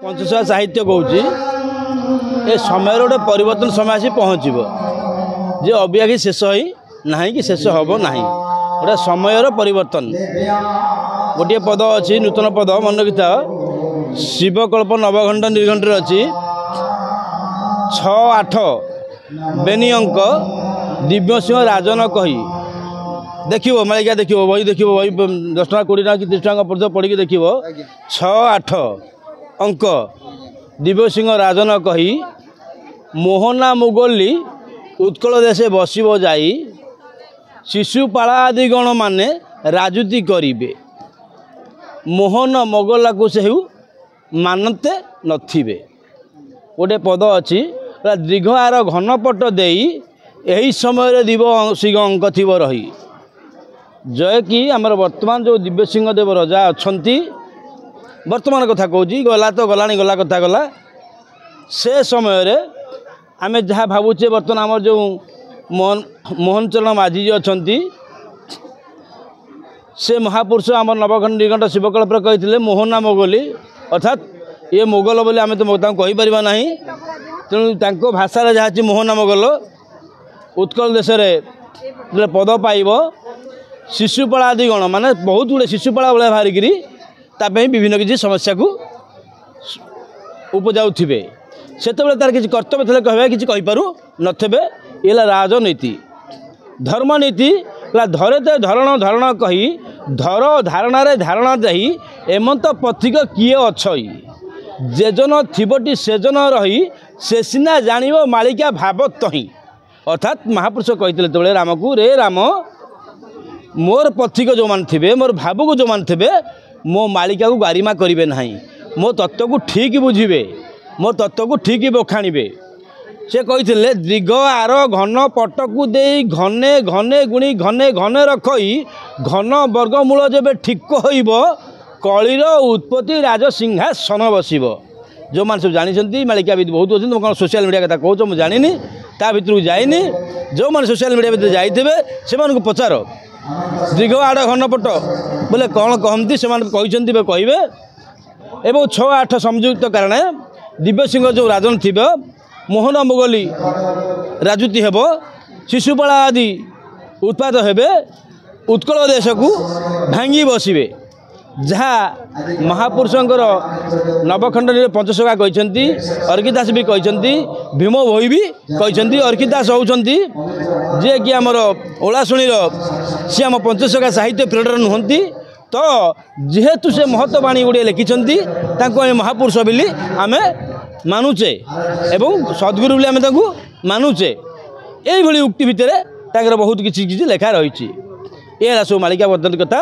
पंचशखा साहित्य कहूँ ए समय गोटे परिवर्तन समय आसी पहुँचब जे अबिया कि शेष ही ना कि शेष हम ना गोटे समय परिवर्तन गोटे पद अच्छी नूतन पद मन रखी शिवकल्प नवघंट निर्घंटे अच्छी 6-8 बेनी अंक दिव्य सिंह राजन कही देखो मालिका देखो बही देखो बही 10 टका 20 टका कि 30 टका पर्यटन पढ़ी देखो 6-8 अंक दिव्य सिंह राजन कही मोहना मुगली उत्कल देशे बसब जाई शिशुपाला आदि गण माने राजुति करिबे मोहन मोगला को से मानते नथिबे गोटे पद अच्छी दीर्घ आर घनपट दे यही समय दिव सिंह अंक थी रही जय कि आमर वर्तमान जो दिव्य सिंह देव रजा अच्छा वर्तमान कथा कहूँ गला तो गला गला कथा गला से समय आमे जहाँ भावुचे वर्तमान आमर जो मोहन चरण माझी जी अच्छा से महापुरुष आम नवघंट निर्घंट शिवकल्प कही मोहना मोगली अर्थात ये मोगल बोली आम तो कहीपर ना तेणु भाषा जहाँ मोहना मोगल उत्कल देश पद पाइब शिशुपाला आदि गण माने बहुत गुड़े शिशुपाला भाया बाहरिकी ताप विभिन्न किसी समस्या को उपजाऊ थे से तार किसी कर्तव्य थे कह कि कहीपरू नथे ये राजनीति धर्मनीति धरे धरण धरण कही धर धारणा धारणा दही एमंत पथिक किए अच्छी जेजन थिबटी सेजन रही से सीना जान मालिका भावत ही अर्थात महापुरुष कही तेरे राम को रे राम मोर पथिक जो मान थे मोर भावुक जो मान थे मो मालिका को गारिमा करेंगे ना मो तत्व को ठीक बुझे मो तत्व को ठीक बखाणवे से कही दीर्घ आर घन पट को दे घने घने गुणी घने घने रखई घन वर्गमूल जब ठीक हो कलिर उत्पत्ति राज सिंहासन बसब जो मैंने सब जानते मालिका भी बहुत अच्छे कौन सोशल मीडिया कथा कहूँ मुझे जानी ता भर जाइनी जो मैंने सोशल मीडिया भर जाइए से पचार दीर्घ आड़ घनपट बोले कौन कहती से कहे एवं 6-8 संयुक्त कारण दिव्य सिंह जो राजन थी मोहन मुगली राजुति हेब शिशुपाला आदि उत्पाद हेबे उत्कल देश को भांगी बसबे जहाँ महापुरुषंकर नवखंड पंचशखा कहते अर्किदास भी कहते भीम भोई भी कहते अर्किदास होती जे कि आमर ओलाशुणीर सी आम पंचशखा साहित्य पीरियडर नुहति तो जेहेतु से महत्ववाणी गुड़े लिखिं महापुरुष बोली आम मानुचे एवं सद्गुरु बोली आम मानुचे यही उक्ति भितर बहुत किसी लेखा रही है सब मालिका वर्तन कथा